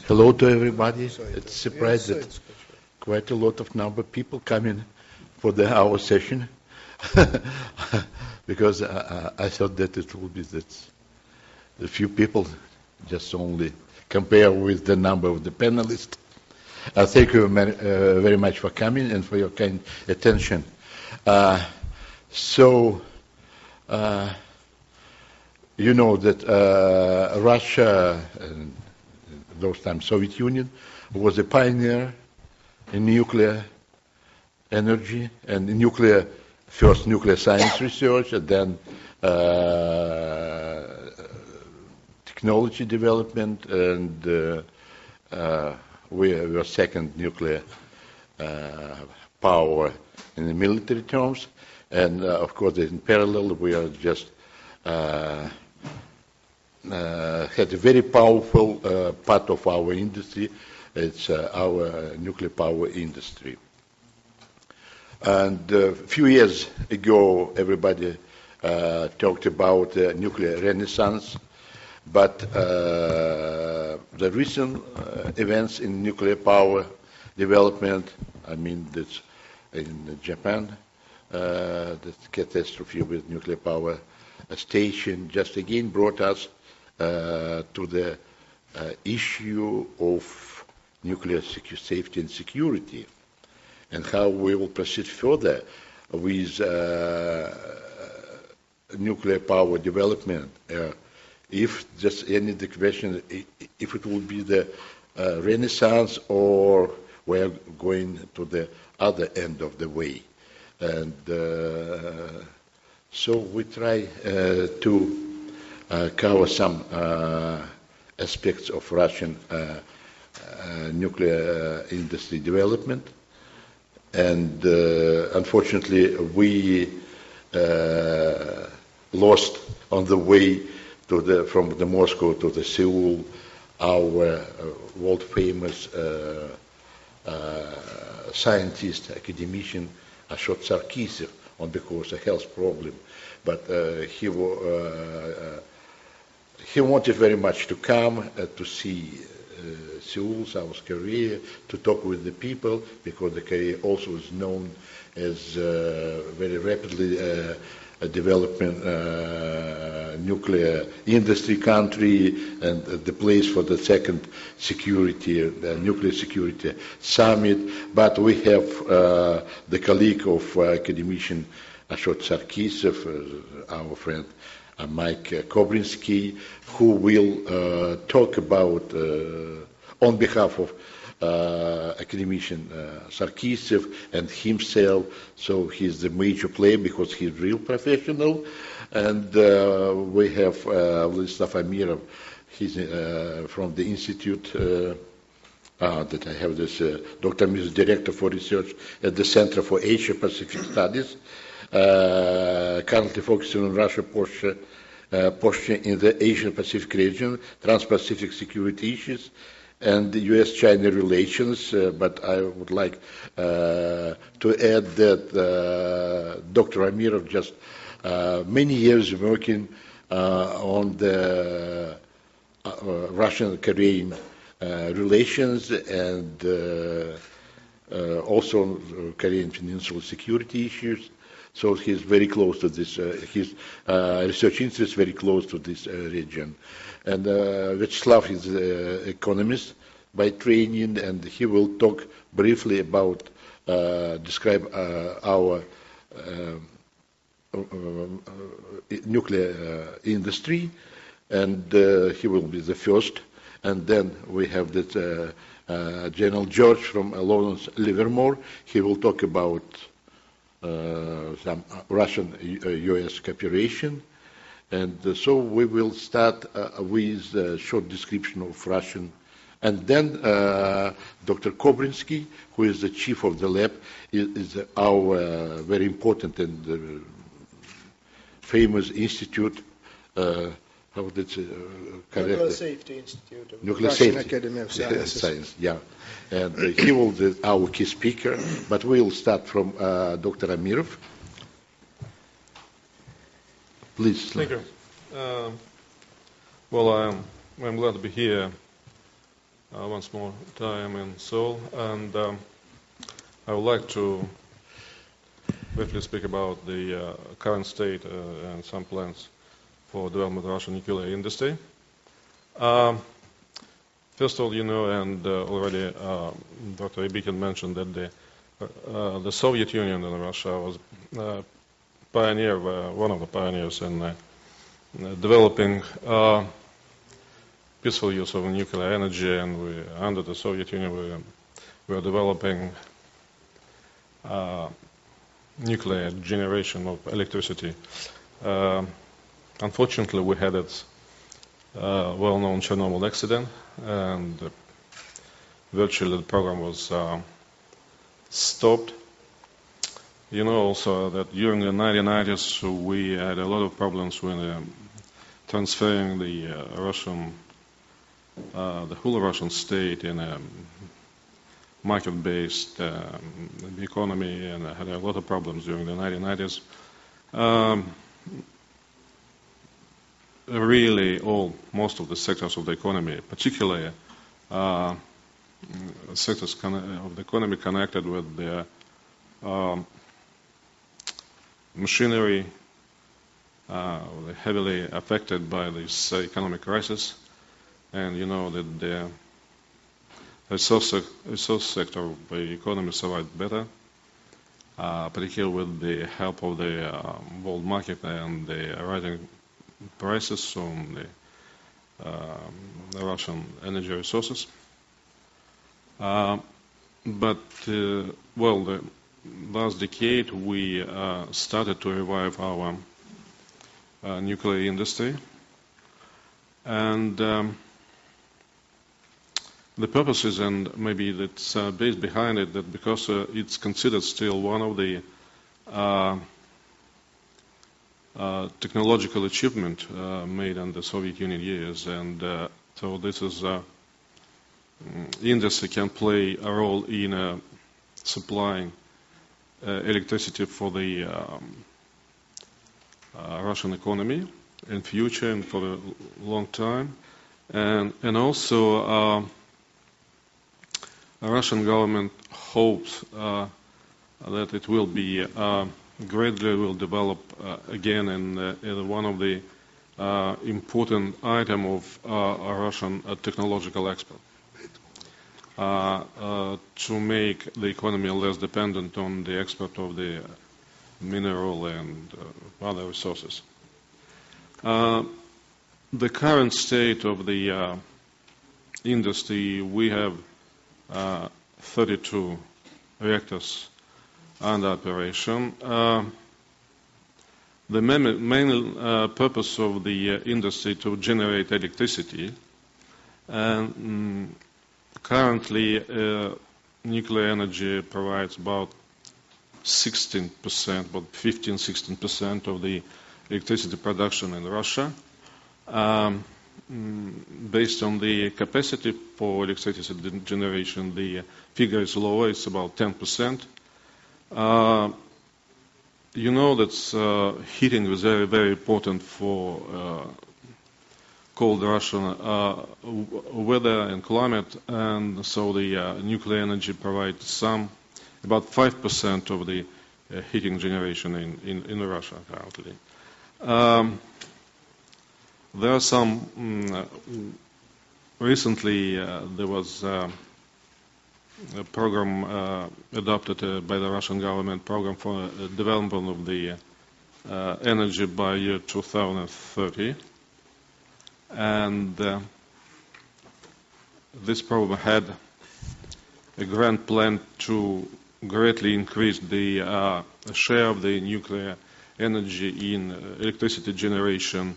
Hello to everybody. It's surprised that quite a lot of number of people coming for our session because I thought that it would be that a few people, just only compare with the number of the panelists. Thank you very much for coming and for your kind attention. You know that Russia, those times Soviet Union, was a pioneer in nuclear energy and first nuclear science research, and then technology development, and we were second nuclear power in the military terms. And of course, in parallel, we are just had a very powerful part of our industry. It's our nuclear power industry. And a few years ago, everybody talked about nuclear renaissance, but the recent events in nuclear power development, I mean, that's in Japan, the catastrophe with nuclear power station just again brought us to the issue of nuclear safety and security, and how we will proceed further with nuclear power development. If just any the question, if it will be the renaissance or we're going to the other end of the way. And so we try to cover some aspects of Russian nuclear industry development. And unfortunately, we lost on the way from the Moscow to the Seoul our world famous scientist, academician Asan because of a health problem. But he wanted very much to come to see Seoul, South Korea, to talk with the people, because the Korea also is known as very rapidly developing nuclear industry country, and the place for the second nuclear security summit. But we have the colleague of academician Asan Sarkisov, our friend Mike Kobrinsky, who will talk about, on behalf of academician Sarkisov and himself. So he's the major player because he's real professional. And we have Vladislav Amirov. He's from the institute that I have this Dr. Amirov, director for research at the Center for Asia Pacific Studies, currently focusing on Russia posture in the Asian Pacific region, Trans-Pacific security issues, and the U.S.-China relations. But I would like to add that Dr. Amirov just many years working on the Russian-Korean relations and also Korean Peninsula security issues. So he's very close to this, his research interest is very close to this region. And Vyacheslav is an economist by training, and he will talk briefly about, describe our nuclear industry, and he will be the first. And then we have that General George from Lawrence Livermore. He will talk about some Russian-U.S. cooperation. And so we will start with a short description of Russian. And then Dr. Kobrinsky, who is the chief of the lab, is our very important and famous institute. How did Nuclear Safety Institute of Nuclear Russian Safety Academy of Sciences. Yeah. And he will be our key speaker, but we'll start from Dr. Amirov. Please. Thank you. Well, I'm glad to be here once more time in Seoul, and I would like to briefly speak about the current state and some plans for development of the Russian nuclear industry. First of all, you know, and already Dr. Ibikin mentioned that the Soviet Union in Russia was one of the pioneers in developing peaceful use of nuclear energy, and under the Soviet Union we were developing nuclear generation of electricity. Unfortunately, we had its well-known Chernobyl accident, and virtually the program was stopped. You know also that during the 1990s we had a lot of problems with transferring the whole Russian state in a market-based economy, and had a lot of problems during the 1990s. Really, most of the sectors of the economy, particularly sectors of the economy connected with the machinery, were heavily affected by this economic crisis. And you know that the resource sector of the economy survived better, particularly with the help of the world market and the rising prices on the Russian energy resources. But the last decade we started to revive our nuclear industry, and the purpose is, and maybe that's based behind it, that because it's considered still one of the technological achievement made in the Soviet Union years, and so this is industry can play a role in supplying electricity for the Russian economy in future and for a long time, and also the Russian government hopes that it will be gradually will develop again in one of the important item of Russian technological export to make the economy less dependent on the export of the mineral and other resources. The current state of the industry, we have 32 reactors under operation. The main purpose of the industry to generate electricity, and currently nuclear energy provides about 16%, about 15-16% of the electricity production in Russia. Based on the capacity for electricity generation, the figure is lower, it's about 10%. You know that heating is very, very important for cold Russian weather and climate, and so the nuclear energy provides about 5% of the heating generation in Russia currently. There are some, recently there was a program adopted by the Russian government, program for development of the energy by year 2030. And this program had a grand plan to greatly increase the share of the nuclear energy in electricity generation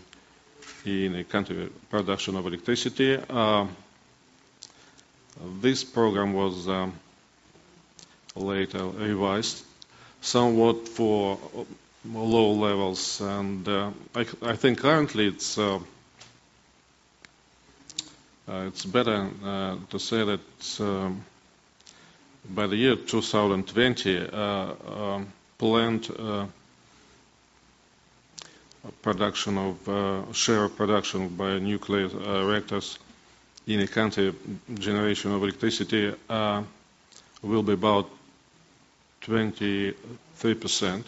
in a country production of electricity. This program was later revised somewhat for low levels, and I think currently it's better to say that by the year 2020, planned production of share of production by nuclear reactors in a country, generation of electricity will be about 23%.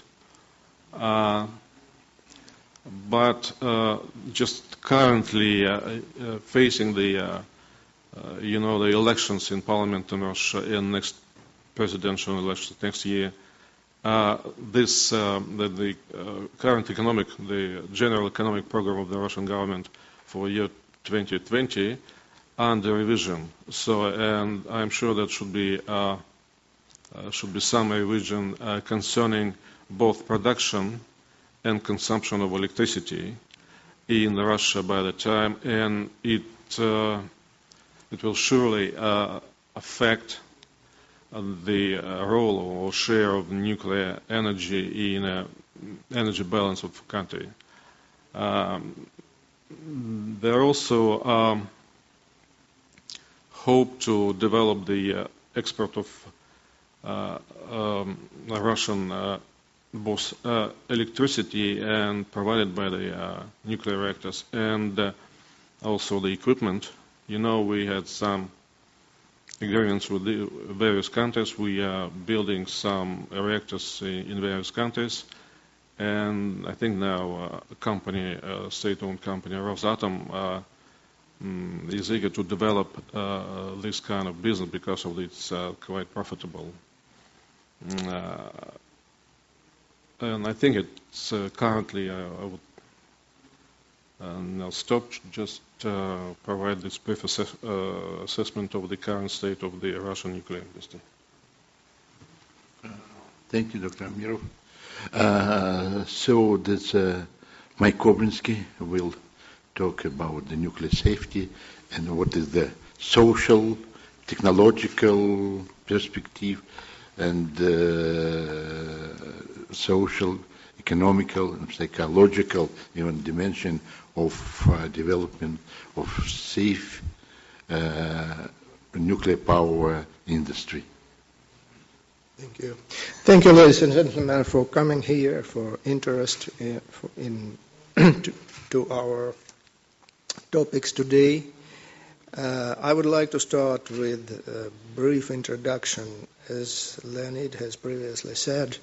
But just currently facing the the elections in parliament in Russia and next presidential elections next year, the current economic, the general economic program of the Russian government for year 2020 under revision. So, and I'm sure that should be some revision concerning both production and consumption of electricity in Russia by the time, and it will surely affect the role or share of nuclear energy in energy balance of the country. There also hope to develop the export of Russian both electricity and provided by the nuclear reactors and also the equipment. We had some agreements with the various countries. We are building some reactors in various countries, and I think now a company, state-owned company, Rosatom, is eager to develop this kind of business because of its quite profitable. And I think it's currently, I would now stop, just provide this brief assessment of the current state of the Russian nuclear industry. Thank you, Dr. Amirov. So this Mike Kobrinsky will talk about the nuclear safety and what is the social, technological perspective and social, economical, and psychological even dimension of development of safe nuclear power industry. Thank you. Thank you, ladies and gentlemen, for coming here, for interest in to our topics today. I would like to start with a brief introduction. As Leonid has previously said,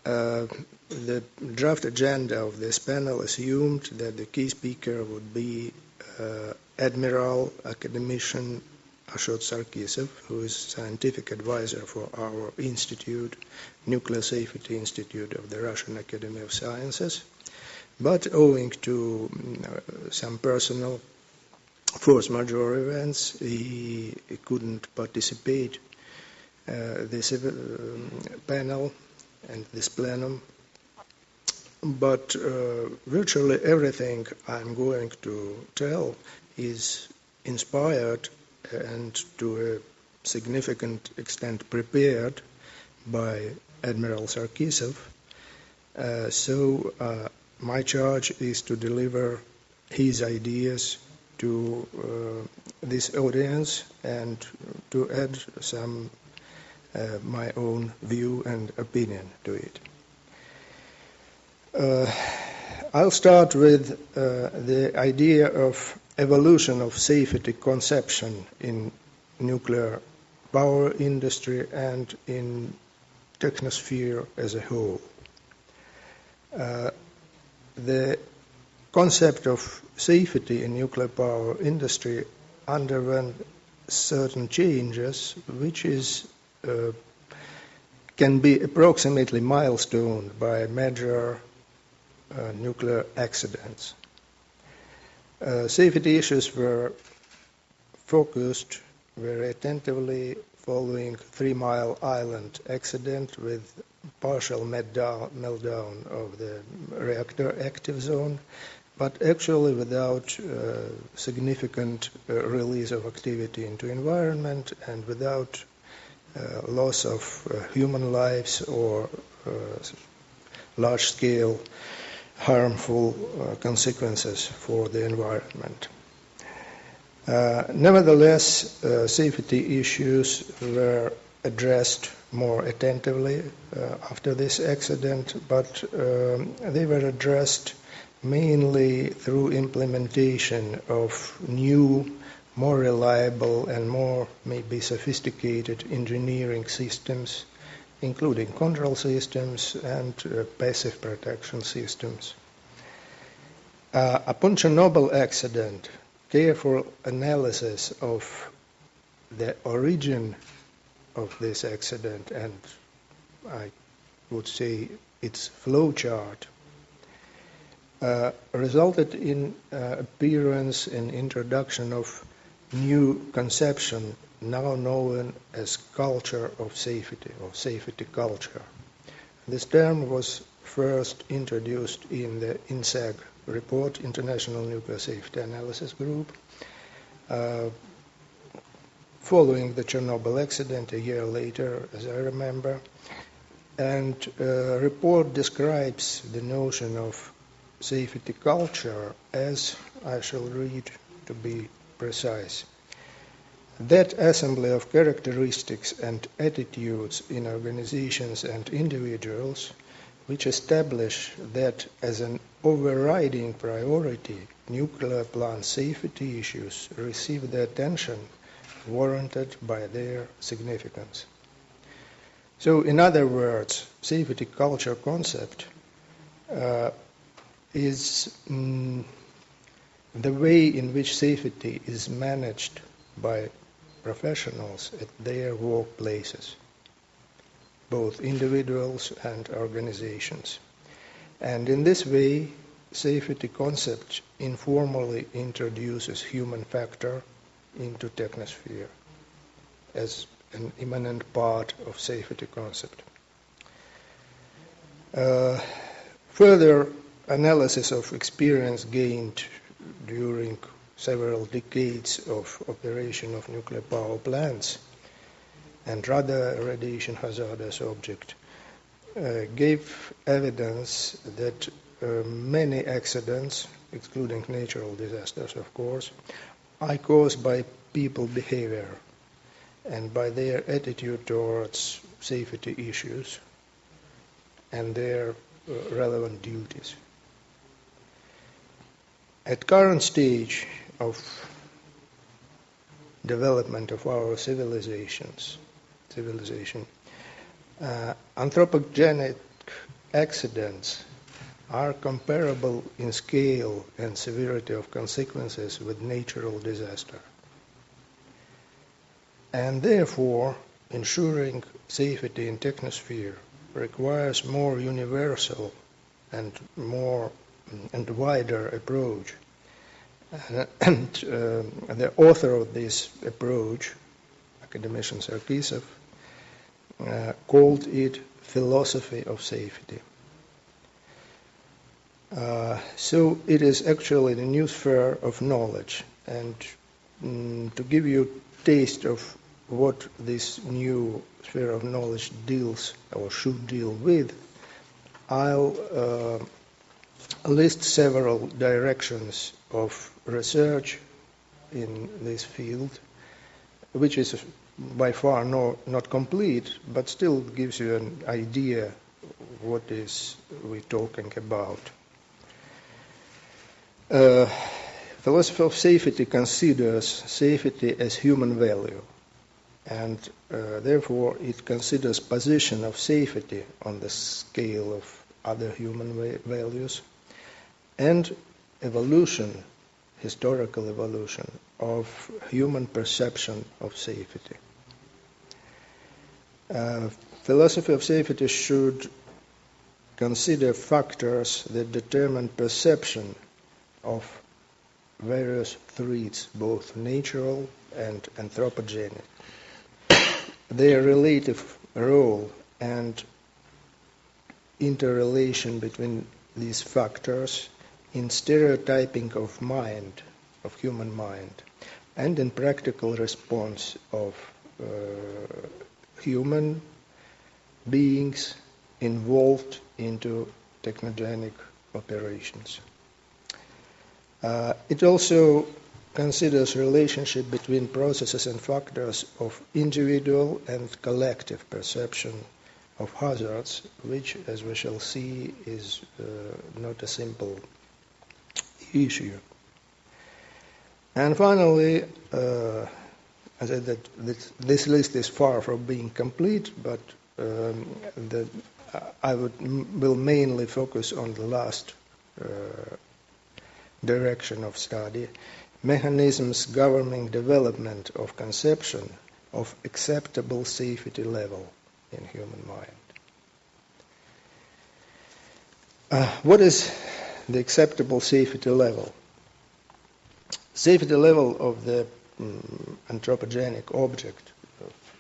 the draft agenda of this panel assumed that the key speaker would be Admiral Academician Ashot Sarkisov, who is scientific advisor for our institute, Nuclear Safety Institute of the Russian Academy of Sciences. But owing to some personal force majeure events, he couldn't participate this panel and this plenum. But virtually everything I'm going to tell is inspired and to a significant extent prepared by Admiral Sarkisov. So my charge is to deliver his ideas to this audience and to add some my own view and opinion to it. I'll start with the idea of evolution of safety conception in nuclear power industry and in technosphere as a whole. The concept of safety in nuclear power industry underwent certain changes, which is can be approximately milestone by major nuclear accidents. Safety issues were focused very attentively following 3 Mile Island accident with partial meltdown of the reactor active zone, but actually without significant release of activity into environment and without loss of human lives or large-scale harmful consequences for the environment. Nevertheless, safety issues were addressed more attentively after this accident, but they were addressed mainly through implementation of new, more reliable and more maybe sophisticated engineering systems, including control systems and passive protection systems. Upon Chernobyl accident, careful analysis of the origin of this accident and I would say its flow chart resulted in appearance and introduction of new conception now known as culture of safety or safety culture. This term was first introduced in the INSAG report, International Nuclear Safety Analysis Group, following the Chernobyl accident a year later, as I remember. And report describes the notion of safety culture as, I shall read to be precise, that assembly of characteristics and attitudes in organizations and individuals which establish that as an overriding priority, nuclear plant safety issues receive the attention warranted by their significance. So, in other words, safety culture concept is the way in which safety is managed by professionals at their workplaces, both individuals and organizations. And in this way, safety concept informally introduces human factor into technosphere as an immanent part of safety concept. Further analysis of experience gained during several decades of operation of nuclear power plants and other radiation hazardous objects gave evidence that many accidents, excluding natural disasters of course, are caused by people behavior and by their attitude towards safety issues and their relevant duties. At current stage of development of our civilization, anthropogenic accidents are comparable in scale and severity of consequences with natural disaster. And therefore, ensuring safety in technosphere requires more universal and wider approach. And the author of this approach, academician Sarkisov, called it philosophy of safety. So it is actually the new sphere of knowledge. And to give you a taste of what this new sphere of knowledge deals or should deal with, I'll list several directions of research in this field, which is by far not complete, but still gives you an idea what is we're talking about. Philosophy of safety considers safety as human value, and therefore it considers position of safety on the scale of other human values and evolution, historical evolution of human perception of safety. Philosophy of safety should consider factors that determine perception of various threats, both natural and anthropogenic, their relative role and interrelation between these factors in stereotyping of mind, of human mind, and in practical response of human beings involved into technogenic operations. It also considers relationship between processes and factors of individual and collective perception of hazards, which, as we shall see, is not a simple issue. And finally, I said that this list is far from being complete, but I will mainly focus on the last direction of study, mechanisms governing development of conception of acceptable safety level in human mind. What is the acceptable safety level? Safety level of the anthropogenic object,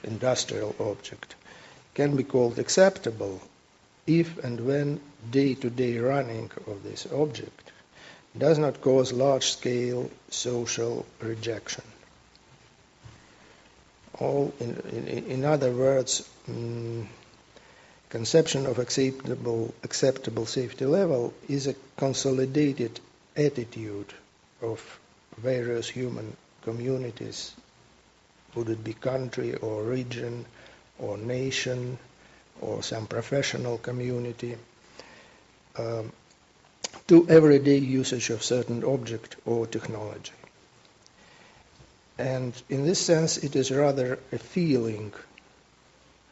industrial object, can be called acceptable if and when day-to-day running of this object does not cause large-scale social rejection. In other words, conception of acceptable safety level is a consolidated attitude of various human communities, would it be country or region or nation or some professional community, to everyday usage of certain object or technology. And in this sense, it is rather a feeling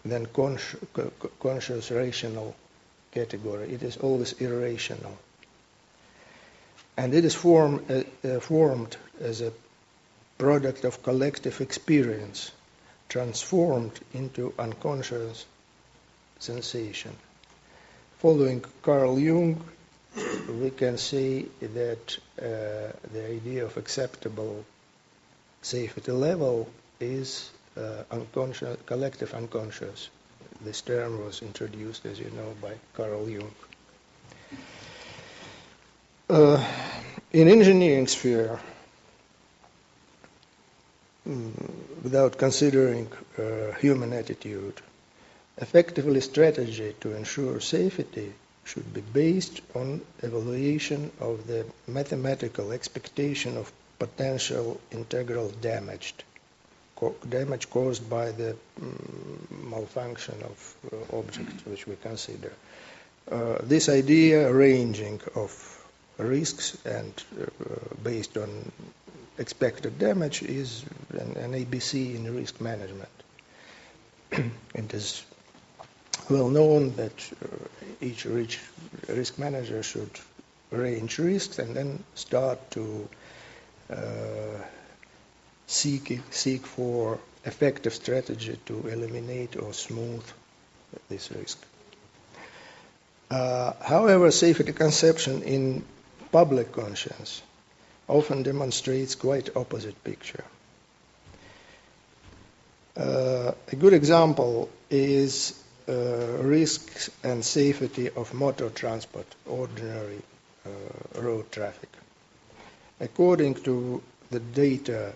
than conscious rational category. It is always irrational. And it is formed as a product of collective experience, transformed into unconscious sensation. Following Carl Jung, we can say that the idea of acceptable safety level is collective unconscious. This term was introduced, as you know, by Carl Jung. In engineering sphere, without considering human attitude, effectively strategy to ensure safety should be based on evaluation of the mathematical expectation of potential integral damage caused by the malfunction of object which we consider. This idea ranging of risks and based on expected damage is an ABC in risk management. It is well known that each risk manager should range risks and then start to seek for effective strategy to eliminate or smooth this risk. However, safety conception in public conscience often demonstrates quite opposite picture. A good example is risks and safety of motor transport, ordinary road traffic. According to the data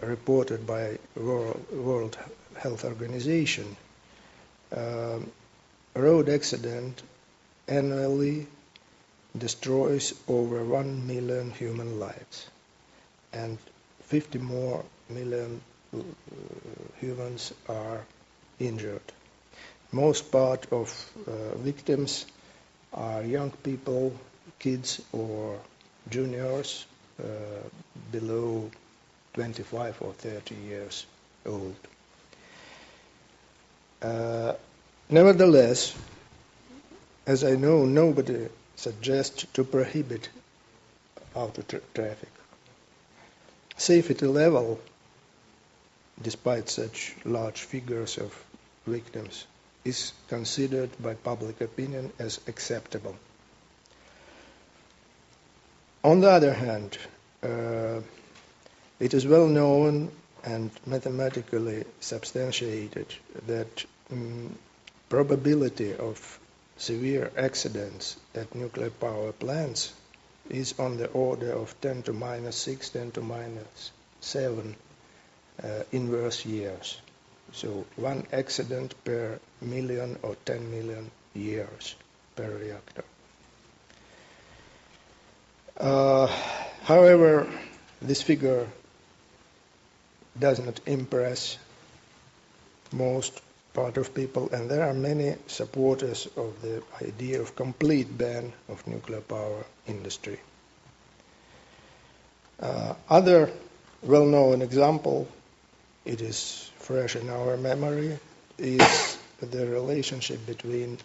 reported by World Health Organization, road accident annually destroys over 1 million human lives, and 50 more million humans are injured. Most part of victims are young people, kids or juniors below 25 or 30 years old. Nevertheless, as I know, nobody suggests to prohibit auto traffic. Safety level, despite such large figures of victims, is considered by public opinion as acceptable. On the other hand, it is well known and mathematically substantiated that probability of severe accidents at nuclear power plants is on the order of 10 to minus 6, 10 to minus 7 inverse years. So 1 accident per million or 10 million years per reactor. However, this figure does not impress most part of people, and there are many supporters of the idea of complete ban of nuclear power industry. Other well-known example, it is fresh in our memory, is the relationship between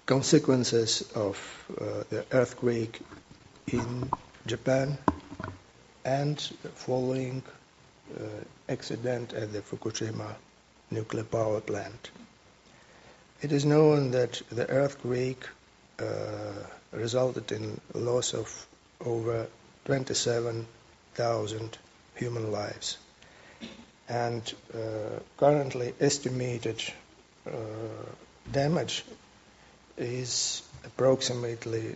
consequences of the earthquake in Japan and following accident at the Fukushima nuclear power plant. It is known that the earthquake resulted in loss of over 27,000 human lives, and currently estimated damage is approximately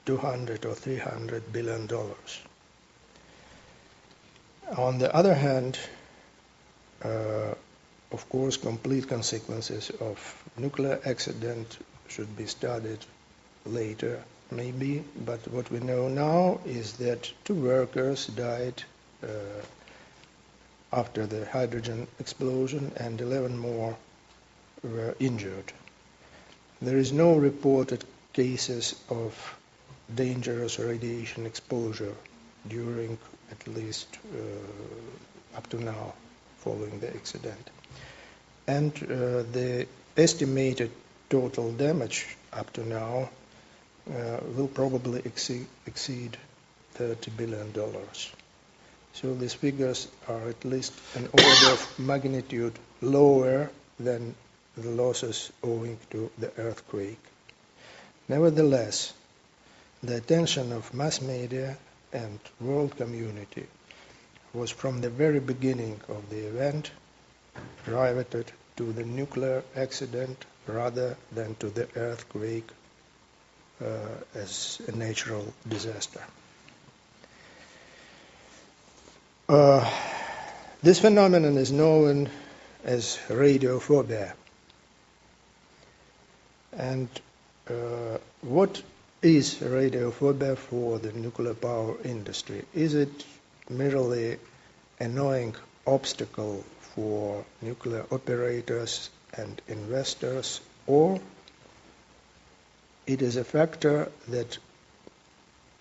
$200 or $300 billion. On the other hand, of course, complete consequences of nuclear accident should be studied later, maybe, but what we know now is that 2 workers died after the hydrogen explosion and 11 more were injured. There is no reported cases of dangerous radiation exposure during at least up to now following the accident. And the estimated total damage up to now will probably exceed $30 billion. So these figures are at least an order of magnitude lower than the losses owing to the earthquake. Nevertheless, the attention of mass media and world community was from the very beginning of the event riveted to the nuclear accident rather than to the earthquake as a natural disaster. This phenomenon is known as radiophobia. And what is radiophobia for the nuclear power industry? Is it merely annoying obstacle for nuclear operators and investors, or it is a factor that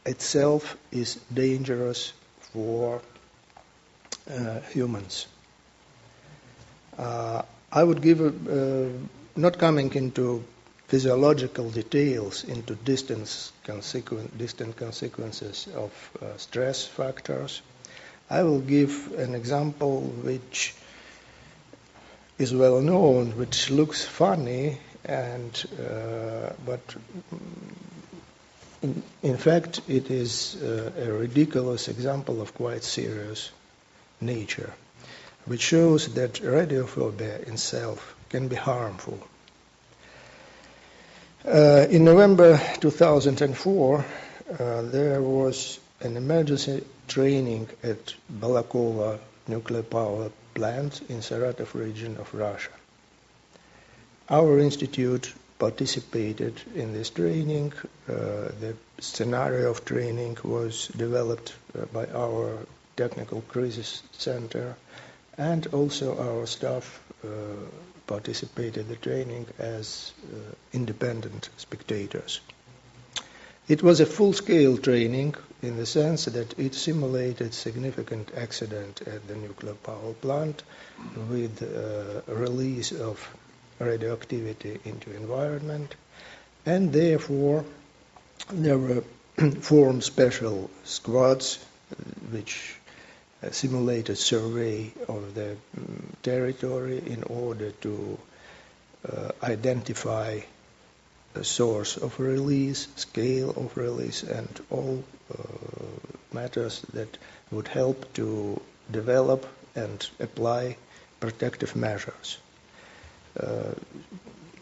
itself is dangerous for humans? I would give, not coming into physiological details, into distant consequences of stress factors, I will give an example which is well known, which looks funny, and but in fact it is a ridiculous example of quite serious nature, which shows that radiophobia itself can be harmful. In November 2004, there was an emergency training at Balakova nuclear power plant in Saratov region of Russia. Our institute participated in this training. The scenario of training was developed by our technical crisis center, and also our staff participated in the training as independent spectators. It was a full-scale training in the sense that it simulated significant accident at the nuclear power plant with release of radioactivity into environment, and therefore there were formed special squads which simulated survey of the territory in order to identify the source of release, scale of release, and all matters that would help to develop and apply protective measures.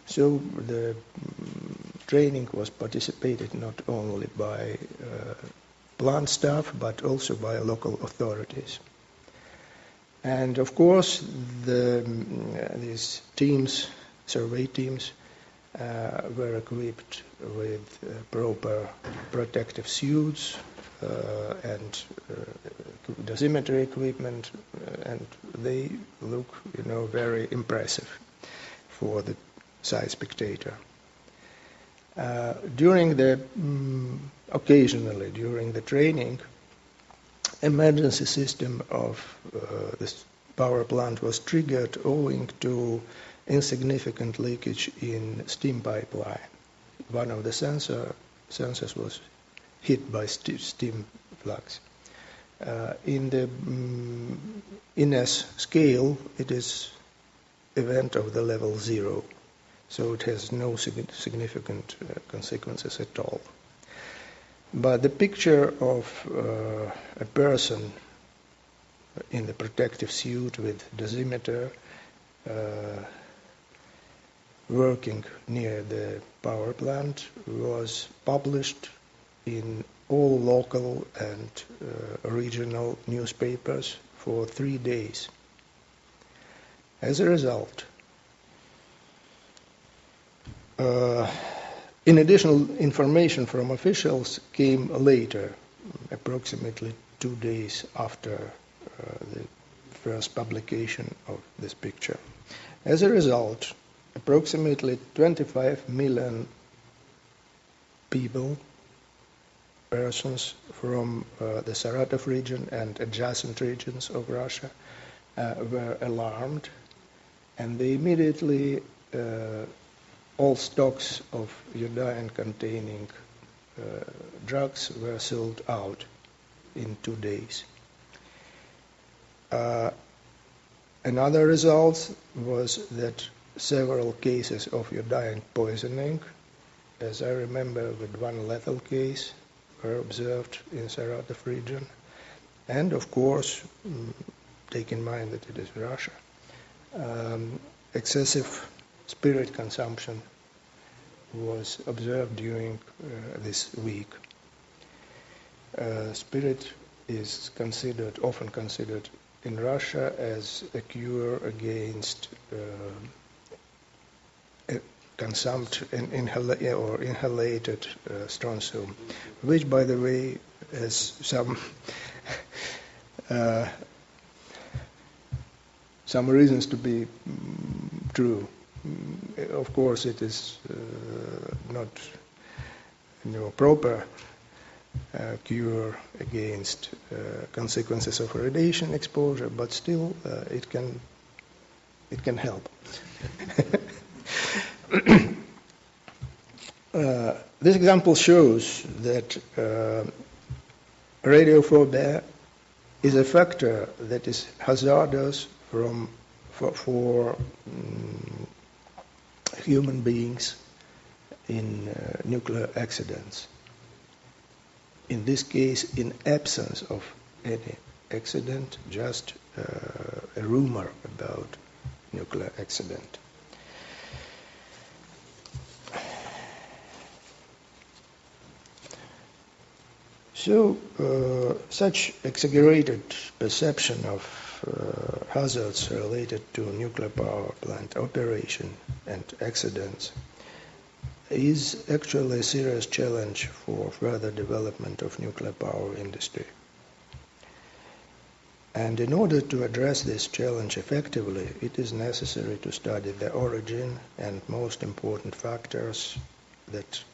So the training was participated not only by plant staff, but also by local authorities. And of course, these teams, survey teams, were equipped with proper protective suits and dosimetry equipment, and they look, very impressive for the side spectator. Occasionally during the training, emergency system of this power plant was triggered owing to insignificant leakage in steam pipeline. One of the sensors was hit by steam flux. In the INES scale, it is event of the level 0, so it has no significant consequences at all. But the picture of a person in the protective suit with dosimeter working near the power plant was published in all local and regional newspapers for 3 days. As a result, in additional information from officials came later, approximately 2 days after the first publication of this picture. As a result, approximately 25 million persons from the Saratov region and adjacent regions of Russia were alarmed, and they immediately all stocks of iodine-containing drugs were sold out in 2 days. Another result was that several cases of iodine poisoning, as I remember with one lethal case, were observed in Saratov region. And of course, take in mind that it is Russia, excessive spirit consumption was observed during this week. Spirit is often considered in Russia as a cure against consumed inhalated strontium, which, by the way, has some reasons to be true. Of course, it is not proper cure against consequences of radiation exposure, but still it can help. This example shows that radiophobia is a factor that is hazardous for human beings in nuclear accidents. In this case, in absence of any accident, just a rumor about nuclear accident. So, such exaggerated perception of hazards related to nuclear power plant operation and accidents is actually a serious challenge for further development of nuclear power industry. And in order to address this challenge effectively, it is necessary to study the origin and most important factors that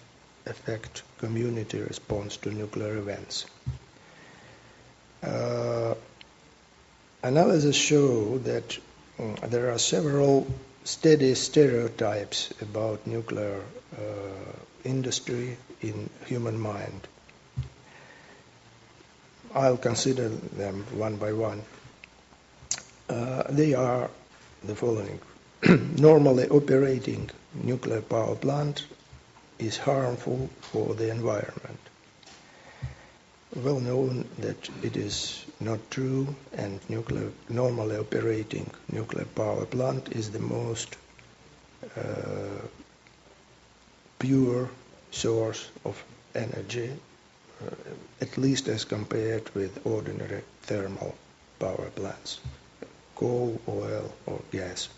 affect community response to nuclear events. Analysis show that there are several steady stereotypes about nuclear industry in human mind. I'll consider them one by one. They are the following. Normally operating nuclear power plant is harmful for the environment. Well known that it is not true, and normally operating nuclear power plant is the most pure source of energy, at least as compared with ordinary thermal power plants, coal, oil, or gas.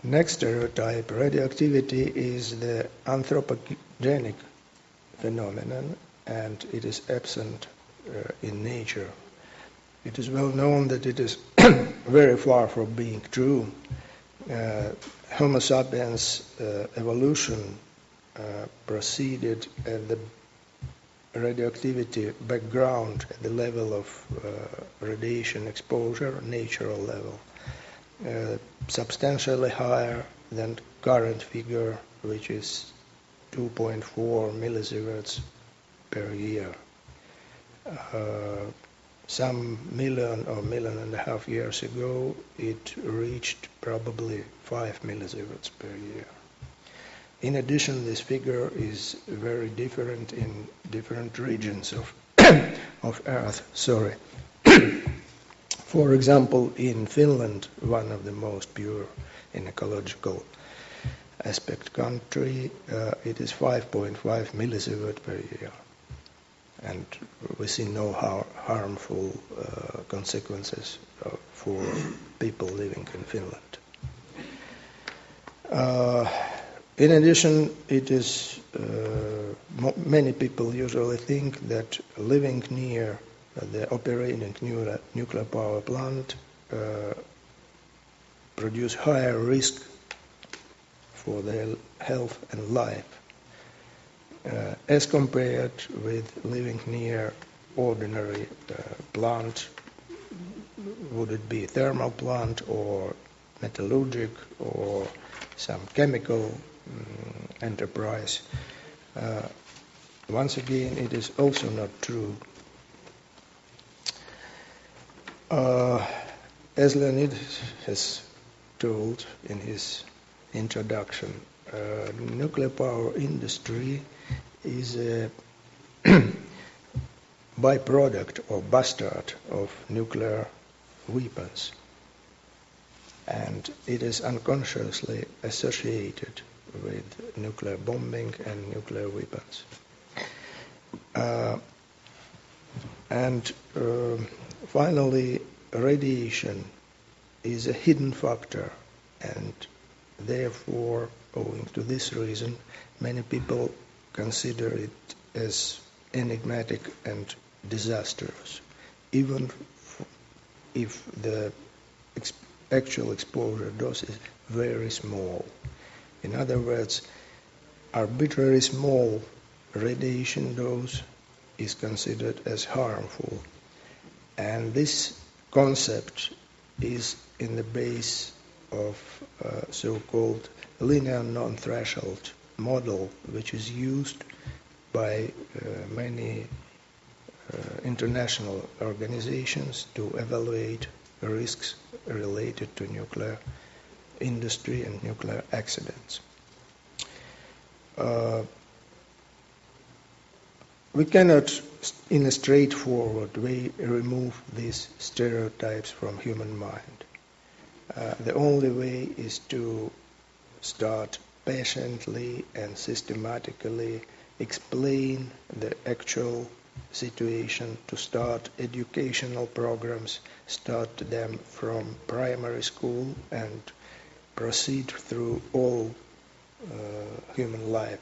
Next stereotype, radioactivity is the anthropogenic phenomenon, and it is absent in nature. It is well known that it is very far from being true. Homo sapiens evolution proceeded at the radioactivity background at the level of radiation exposure, natural level, substantially higher than current figure, which is 2.4 millisieverts per year. Some million or million and a half years ago, it reached probably 5 millisieverts per year. In addition, this figure is very different in different regions of, of Earth. Sorry. For example, in Finland, one of the most pure in ecological aspect country, it is 5.5 millisievert per year. And we see no harmful consequences for people living in Finland. In addition, it is many people usually think that living near the operating nuclear power plant produce higher risk for their health and life as compared with living near ordinary plant, would it be thermal plant or metallurgic or some chemical enterprise. Once again, it is also not true. As Leonid has told in his introduction, nuclear power industry is a byproduct or bastard of nuclear weapons, and it is unconsciously associated with nuclear bombing and nuclear weapons. Finally, radiation is a hidden factor, and therefore, owing to this reason, many people consider it as enigmatic and disastrous, even if the actual exposure dose is very small. In other words, arbitrary small radiation dose is considered as harmful, and this concept is in the base of so-called linear non-threshold model, which is used by many international organizations to evaluate risks related to nuclear industry and nuclear accidents. We cannot, in a straightforward way, remove these stereotypes from human mind. The only way is to start patiently and systematically explain the actual situation, to start educational programs, start them from primary school and proceed through all human life.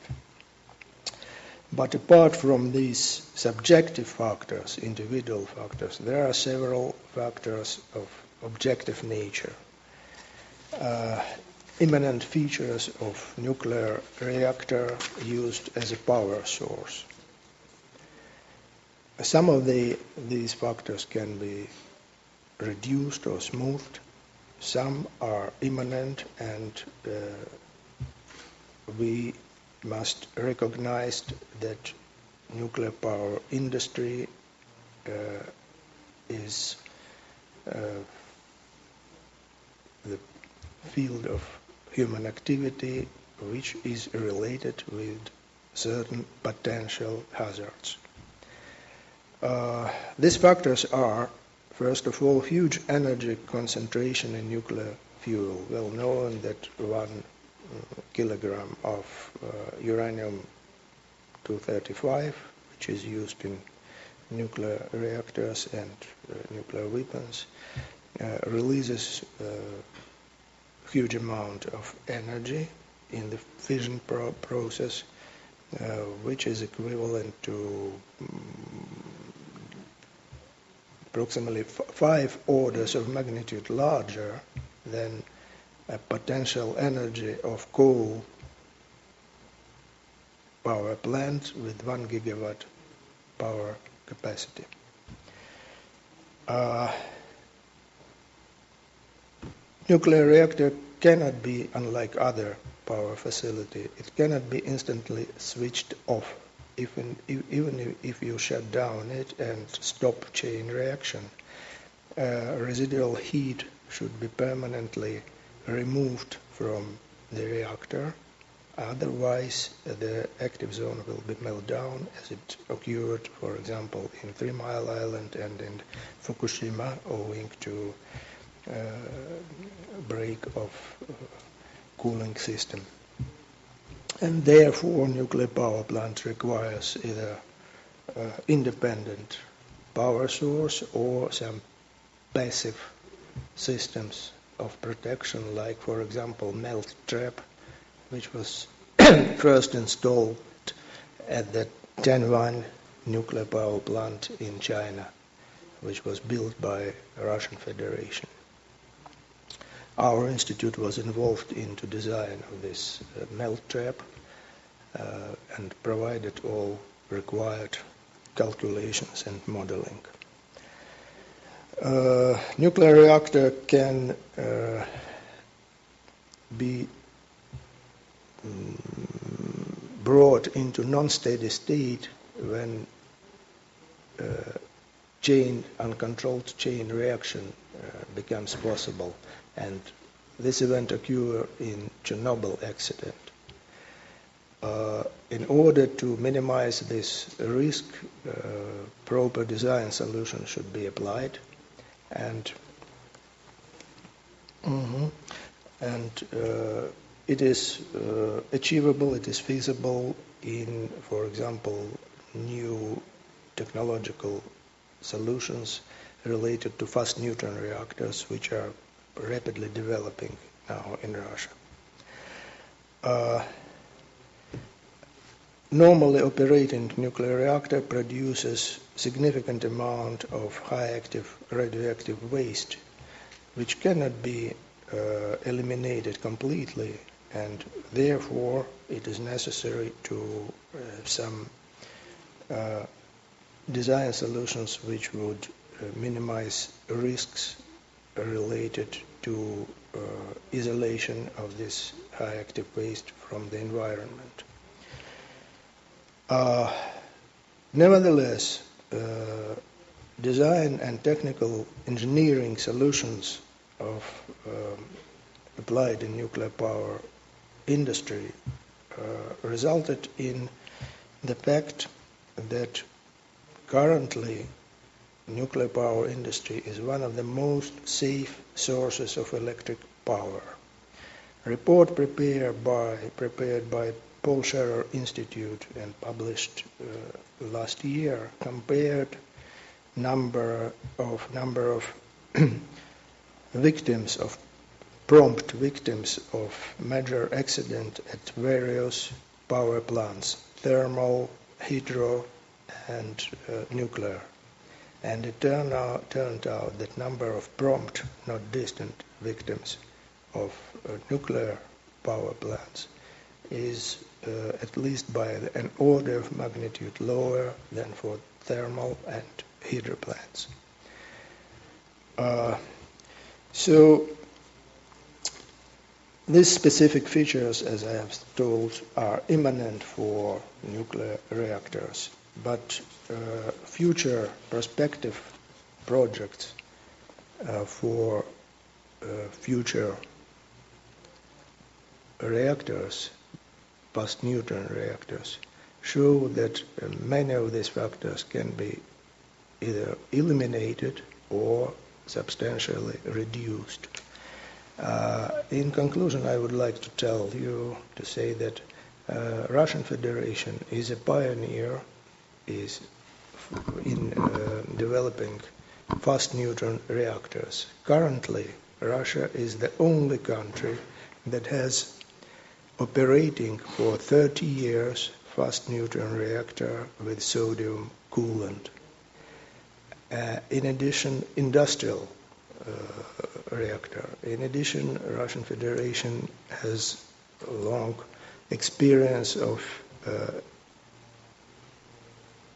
But apart from these subjective factors, individual factors, there are several factors of objective nature. Immanent features of nuclear reactor used as a power source. Some of these factors can be reduced or smoothed. Some are immanent, and we must recognize that nuclear power industry is the field of human activity which is related with certain potential hazards. These factors are, first of all, huge energy concentration in nuclear fuel. Well known that 1 kilogram of uranium-235, which is used in nuclear reactors and nuclear weapons, releases a huge amount of energy in the fission process, which is equivalent to approximately 5 orders of magnitude larger than a potential energy of coal power plant with 1 gigawatt power capacity. Nuclear reactor cannot be, unlike other power facility, it cannot be instantly switched off. Even if you shut down it and stop chain reaction, residual heat should be permanently removed from the reactor. Otherwise, the active zone will be melted down, as it occurred, for example, in 3 Mile Island and in Fukushima, owing to break of cooling system. And therefore, nuclear power plant requires either independent power source or some passive systems of protection, like, for example, melt trap, which was first installed at the Tianwan nuclear power plant in China, which was built by Russian Federation. Our institute was involved into design of this melt trap and provided all required calculations and modeling. Nuclear reactor can be brought into non-steady state when uncontrolled chain reaction becomes possible, and this event occurred in Chernobyl accident. In order to minimize this risk, proper design solution should be applied, and it is achievable, it is feasible in, for example, new technological solutions related to fast neutron reactors, which are rapidly developing now in Russia. Normally operating nuclear reactor produces significant amount of high active radioactive waste, which cannot be eliminated completely, and therefore it is necessary to some design solutions which would minimize risks related to isolation of this high active waste from the environment. Nevertheless, design and technical engineering solutions of applied in nuclear power industry resulted in the fact that currently nuclear power industry is one of the most safe sources of electric power. Report prepared by Paul Scherrer Institute and published last year compared number of victims of prompt victims of major accident at various power plants, thermal, hydro, and nuclear. And it turned out that number of prompt, not distant, victims of nuclear power plants is at least by an order of magnitude lower than for thermal and hydro plants. So these specific features, as I have told, are imminent for nuclear reactors, but future prospective projects for future reactors, post-neutron reactors, show that many of these factors can be either eliminated or substantially reduced. In conclusion, I would like to say that Russian Federation is a pioneer in developing fast neutron reactors. Currently, Russia is the only country that has operating for 30 years fast neutron reactor with sodium coolant. In addition, industrial reactor. In addition, Russian Federation has a long experience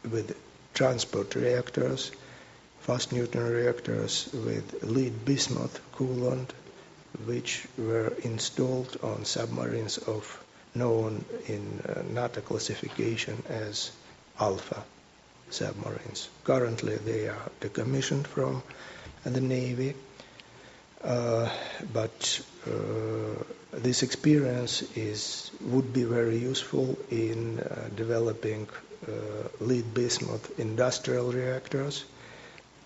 with transport reactors, fast Newton reactors with lead bismuth coolant, which were installed on submarines of known in NATO classification as alpha submarines. Currently they are decommissioned from the Navy, but this experience would be very useful in developing lead bismuth industrial reactors.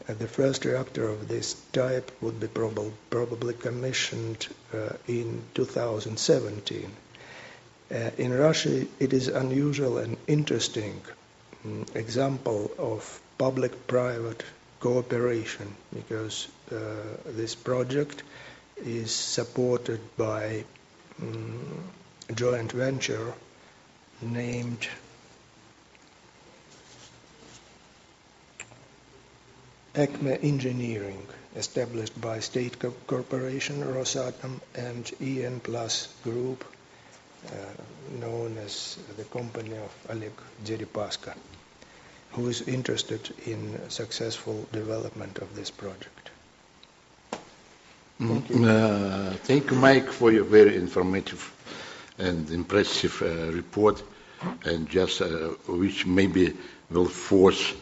The first reactor of this type would be probably commissioned in 2017. In Russia, it is unusual and interesting example of public-private cooperation, because this project is supported by a joint venture named Acme Engineering, established by state corporation Rosatom and EN Plus Group, known as the company of Oleg Deripaska, who is interested in successful development of this project. Thank you. Thank you, Mike, for your very informative and impressive report, and just which maybe will force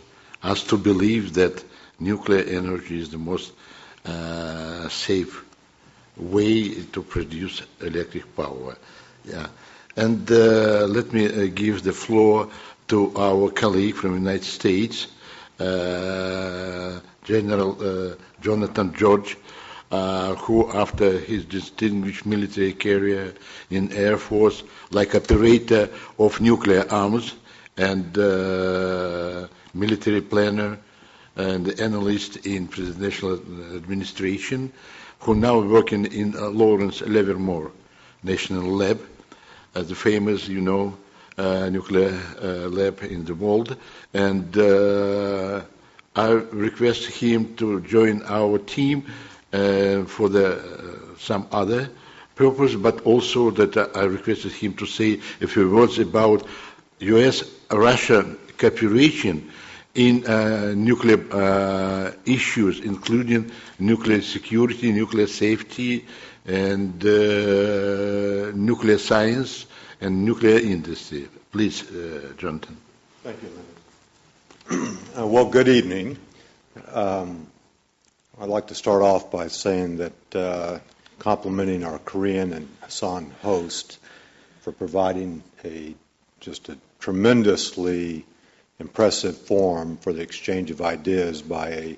us to believe that nuclear energy is the most safe way to produce electric power. Yeah. And let me give the floor to our colleague from the United States, General Jonathan George, who, after his distinguished military career in Air Force, like operator of nuclear arms and military planner and analyst in presidential administration, who now working in Lawrence Livermore National Lab, the famous, nuclear lab in the world. And I request him to join our team for some other purpose, but also that I requested him to say a few words about U.S.-Russia cooperation in nuclear issues, including nuclear security, nuclear safety, and nuclear science and nuclear industry. Please, Jonathan. Thank you, Leonard. Well, good evening. I'd like to start off by saying that complimenting our Korean and Asan host for providing just a tremendously impressive forum for the exchange of ideas by a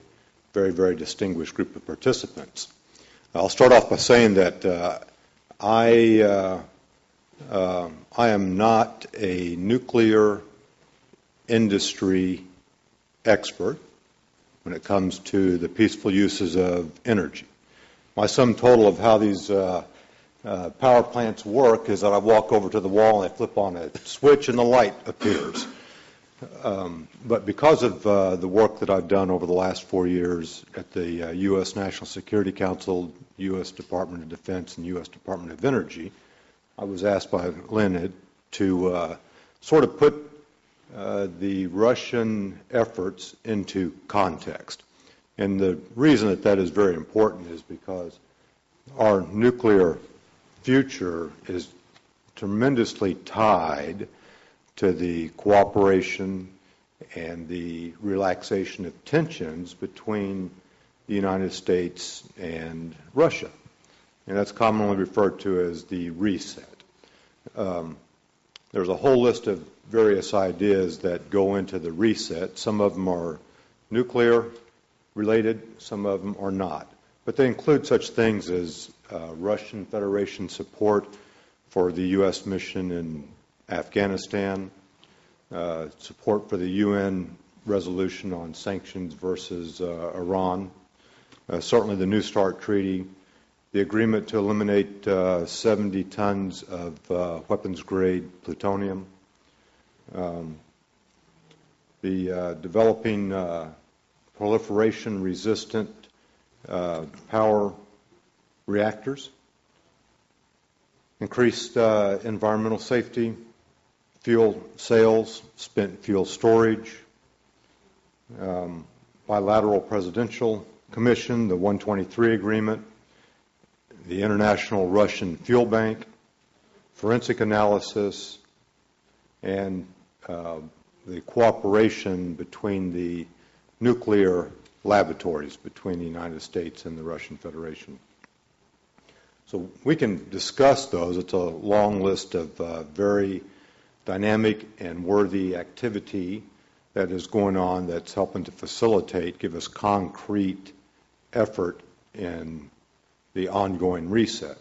very, very distinguished group of participants. I'll start off by saying that I am not a nuclear industry expert when it comes to the peaceful uses of energy. My sum total of how these power plants work is that I walk over to the wall and I flip on a switch and the light appears. But because of the work that I've done over the last 4 years at the U.S. National Security Council, U.S. Department of Defense, and U.S. Department of Energy, I was asked by Leonid to sort of put the Russian efforts into context. And the reason that that is very important is because our nuclear future is tremendously tied to the cooperation and the relaxation of tensions between the United States and Russia. And that's commonly referred to as the reset. There's a whole list of various ideas that go into the reset. Some of them are nuclear related, some of them are not. But they include such things as Russian Federation support for the U.S. mission in Afghanistan, support for the UN resolution on sanctions versus Iran, certainly the New START Treaty, the agreement to eliminate 70 tons of weapons-grade plutonium, the developing proliferation-resistant power reactors, increased environmental safety, fuel sales, spent fuel storage, Bilateral Presidential Commission, the 123 Agreement, the International Russian Fuel Bank, forensic analysis, and the cooperation between the nuclear laboratories between the United States and the Russian Federation. So we can discuss those. It's a long list of very dynamic and worthy activity that is going on that's helping to facilitate, give us concrete effort in the ongoing reset.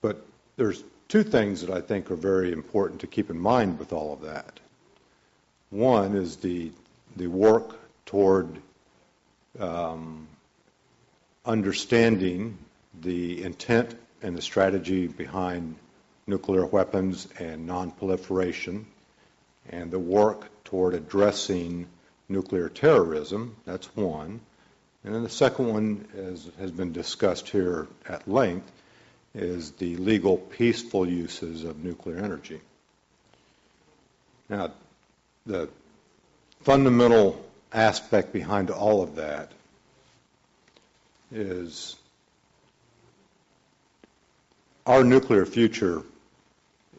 But there's two things that I think are very important to keep in mind with all of that. One is the work toward understanding the intent and the strategy behind nuclear weapons and non-proliferation, and the work toward addressing nuclear terrorism. That's one. And then the second one, as has been discussed here at length, is the legal, peaceful uses of nuclear energy. Now, the fundamental aspect behind all of that is our nuclear future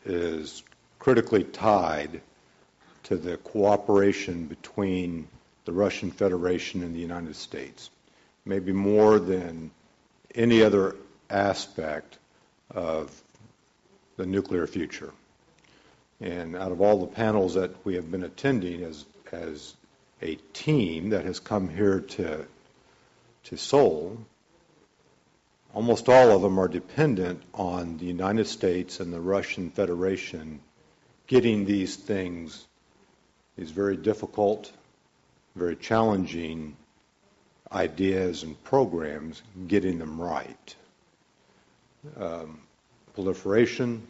is critically tied to the cooperation between the Russian Federation and the United States, maybe more than any other aspect of the nuclear future. And out of all the panels that we have been attending as a team that has come here to Seoul, almost all of them are dependent on the United States and the Russian Federation getting these things, these very difficult, very challenging ideas and programs, getting them right. Proliferation,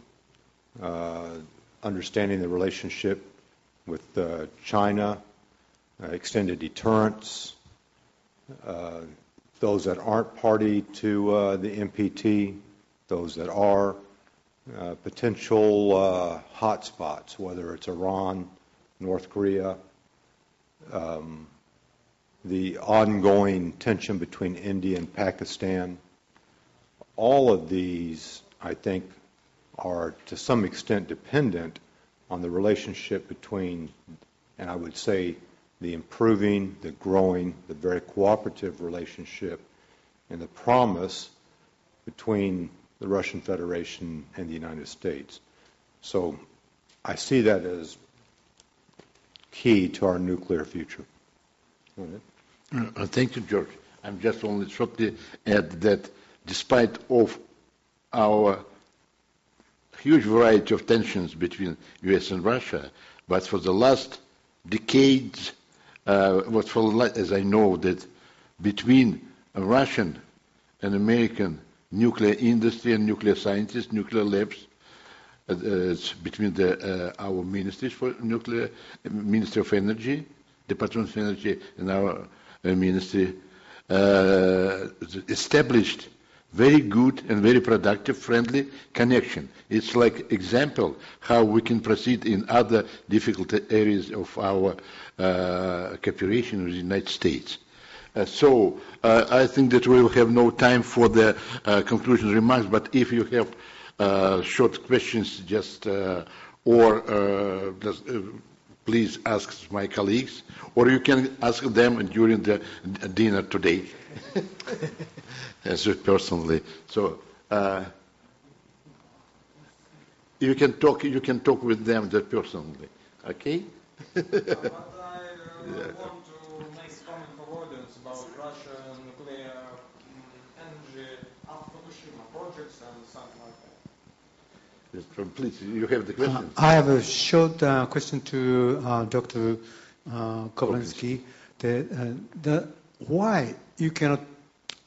understanding the relationship with China, extended deterrence, those that aren't party to the NPT, those that are, potential hotspots, whether it's Iran, North Korea, the ongoing tension between India and Pakistan. All of these, I think, are to some extent dependent on the relationship between, and I would say, the improving, the growing, the very cooperative relationship and the promise between the Russian Federation and the United States. So I see that as key to our nuclear future. Thank you, George. I'm just only shortly add that despite of our huge variety of tensions between U.S. and Russia, but for the last decades, as I know, that between Russian and American nuclear industry and nuclear scientists, nuclear labs, it's between our ministries for nuclear, Ministry of Energy, Department of Energy, and our ministry, established very good and very productive, friendly connection. It's like example how we can proceed in other difficult areas of our cooperation with the United States. So I think that we will have no time for the conclusion remarks, but if you have short questions, just please ask my colleagues, or you can ask them during the dinner today, as personally. So you can talk with them personally, okay? But I want to make a comment for audience about Russian nuclear energy after Fukushima projects and something like that. Yes, please, you have the question. I have a short question to Dr. Koblinski. Why you cannot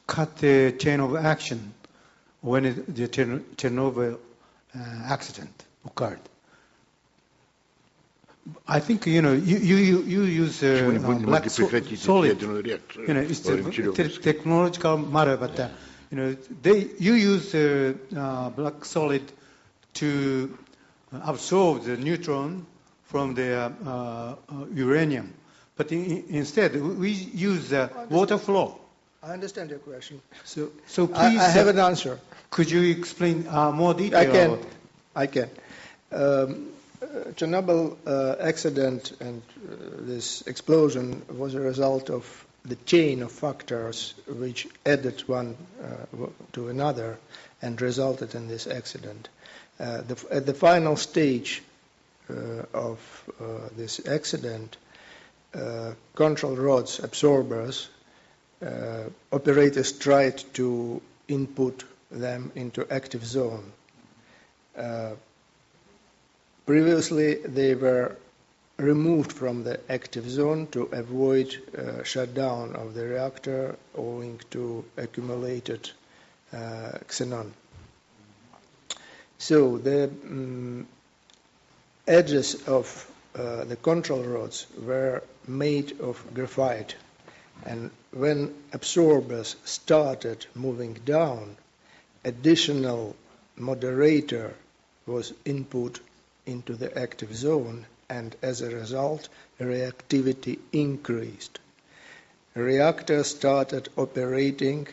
cut the chain of action when the Chernobyl accident occurred? I think you use black solid. It's a technological matter, but you use black solid to absorb the neutron from the uranium. but instead we use water flow. I understand your question. So please, I have an answer. could you explain more detail? I can. Chernobyl accident and this explosion was a result of the chain of factors which added one to another and resulted in this accident. At the final stage of this accident, control rods, absorbers, operators tried to input them into active zone. Previously, they were removed from the active zone to avoid shutdown of the reactor owing to accumulated xenon. So the edges of the control rods were made of graphite, and when absorbers started moving down, additional moderator was input into the active zone, and as a result, reactivity increased. The reactor started operating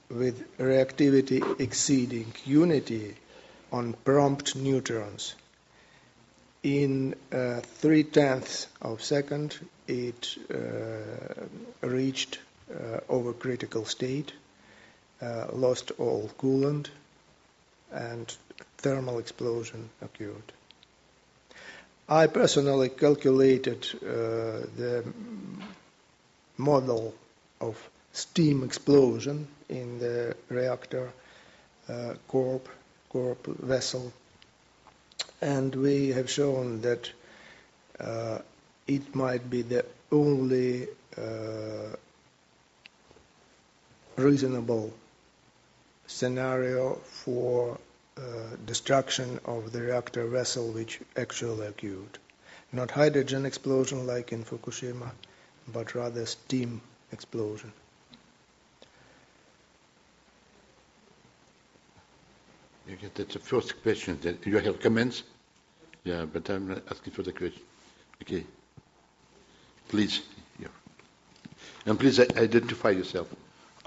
with reactivity exceeding unity on prompt neutrons. In 0.3 of a second, it reached overcritical state, lost all coolant, and thermal explosion occurred. I personally calculated the model of steam explosion in the reactor corp vessel, and we have shown that it might be the only reasonable scenario for destruction of the reactor vessel which actually occurred. Not hydrogen explosion like in Fukushima, but rather steam explosion. That's the first question. You have comments? Yeah, but I'm not asking for the question. Okay. Please. Yeah. And please identify yourself.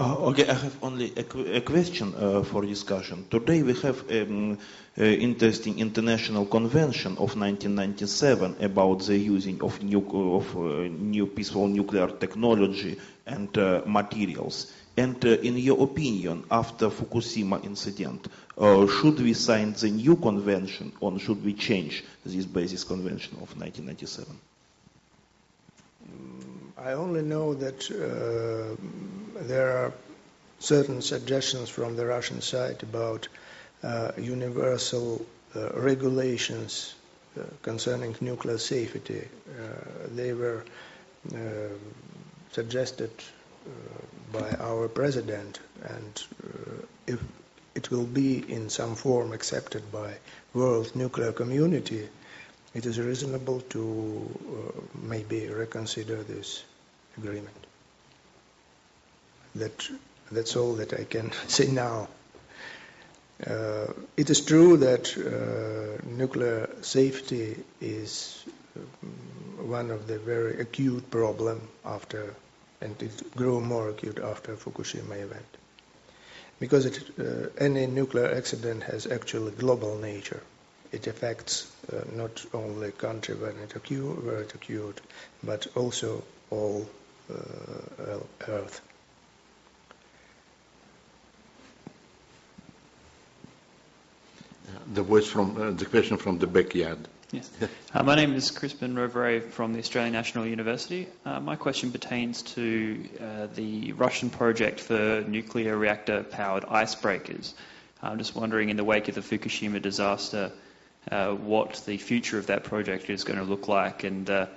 Okay, I have only a question for discussion. Today we have an interesting international convention of 1997 about the using of new peaceful nuclear technology and materials. And in your opinion, after Fukushima incident, should we sign the new convention or should we change this basis convention of 1997? I only know that there are certain suggestions from the Russian side about universal regulations concerning nuclear safety. They were suggested by our president, and if it will be in some form accepted by world nuclear community, it is reasonable to maybe reconsider this agreement. That's all that I can say now. It is true that nuclear safety is one of the very acute problem after, and it grew more acute after Fukushima event. Because any nuclear accident has actually global nature. It affects not only country where it occurred, but also all Earth. The voice from the question from the backyard. Yes. My name is Crispin Rovere from the Australian National University. My question pertains to the Russian project for nuclear reactor-powered icebreakers. I'm just wondering, in the wake of the Fukushima disaster, what the future of that project is going to look like, and the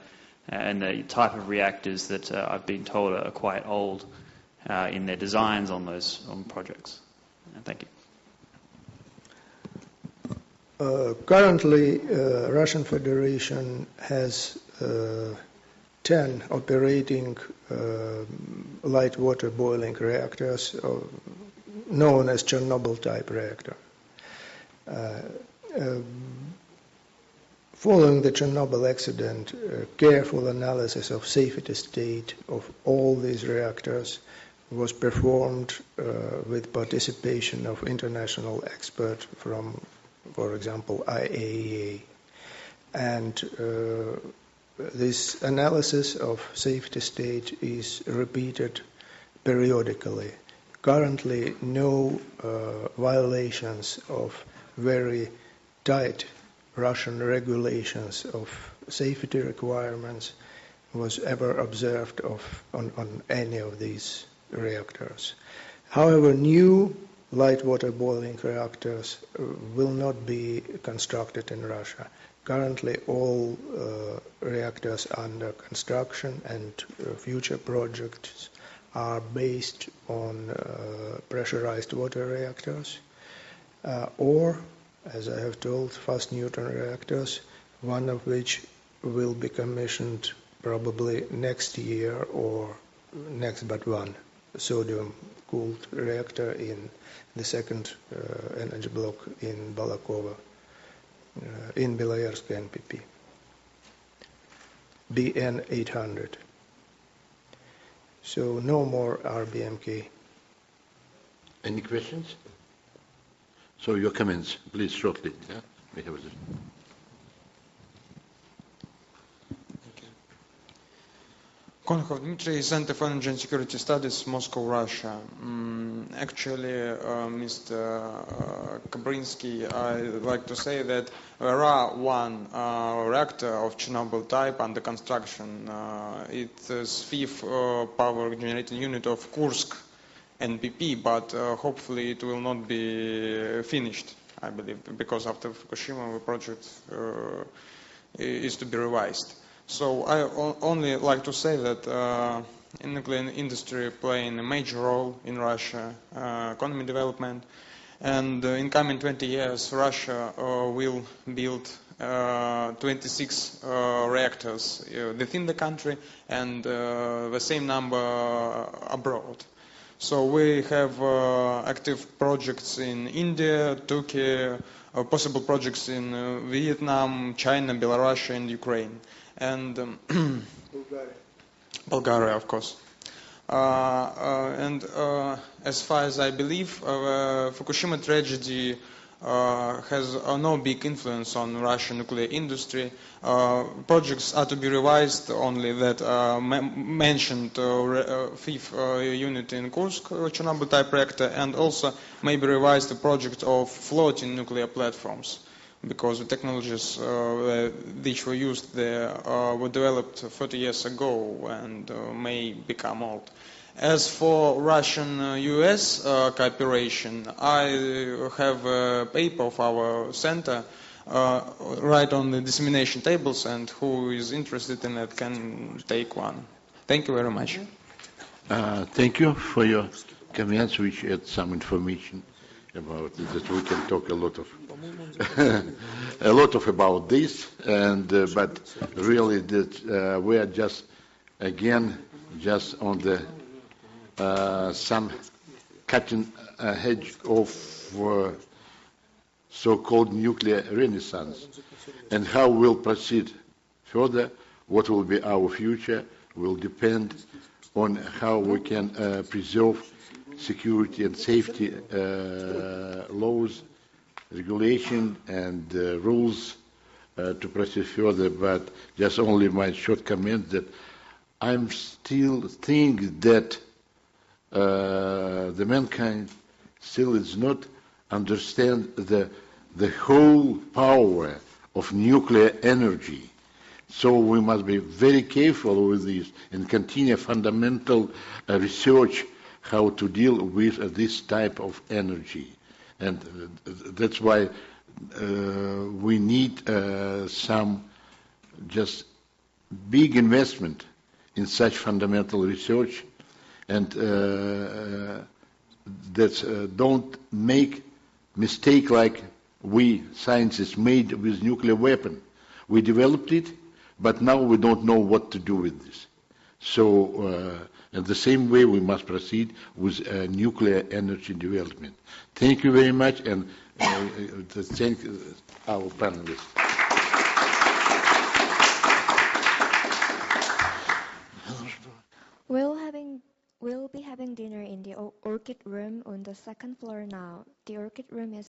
type of reactors that I've been told are quite old in their designs on projects. Thank you. Currently, Russian Federation has 10 operating light water boiling reactors, known as Chernobyl type reactor. Following the Chernobyl accident, careful analysis of safety state of all these reactors was performed with participation of international experts from, for example, IAEA. And this analysis of safety state is repeated periodically. Currently, no violations of very tight Russian regulations of safety requirements was ever observed on any of these reactors. However, new light water boiling reactors will not be constructed in Russia. Currently, all reactors under construction and future projects are based on pressurized water reactors or, as I have told, fast Newton reactors, one of which will be commissioned probably next year or next but one, sodium-cooled reactor in the second energy block in Balakova, in Beloyarsk NPP, BN 800. So no more RBMK. Any questions? So your comments, please, shortly. Yeah? We have this. Konakov Dmitry, Center for Energy and Security Studies, Moscow, Russia. Actually, Mr. Kabrinsky, I'd like to say that there are one reactor of Chernobyl type under construction. It is fifth power generating unit of Kursk NPP, but hopefully it will not be finished, I believe, because after Fukushima the project is to be revised. So I only like to say that nuclear industry playing a major role in Russia economy development, and in coming 20 years Russia will build 26 reactors within the country and the same number abroad. So we have active projects in India, Turkey, possible projects in Vietnam, China, Belarus, and Ukraine. And Bulgaria, of course. And as far as I believe, Fukushima tragedy has no big influence on Russian nuclear industry. Projects are to be revised only that mentioned fifth unit in Kursk, Chernobyl type reactor, and also maybe revised the project of floating nuclear platforms, because the technologies which were used there were developed 30 years ago and may become old. As for Russian-US cooperation, I have a paper of our center right on the dissemination tables, and who is interested in it can take one. Thank you very much. Thank you for your comments, which add some information about it, that we can talk a lot of about this, and but really that we are just on the some cutting edge of so-called nuclear renaissance, and how we'll proceed further, what will be our future, will depend on how we can preserve security and safety laws, regulation, and rules to proceed further. But just only my short comment that I'm still think that the mankind still is not understand the whole power of nuclear energy. So we must be very careful with this and continue fundamental research how to deal with this type of energy. And that's why we need some just big investment in such fundamental research, and that don't make mistake like we scientists made with nuclear weapon. We developed it, but now we don't know what to do with this. So in the same way we must proceed with nuclear energy development. Thank you very much, and thank our panelists. the second floor now. The orchid room is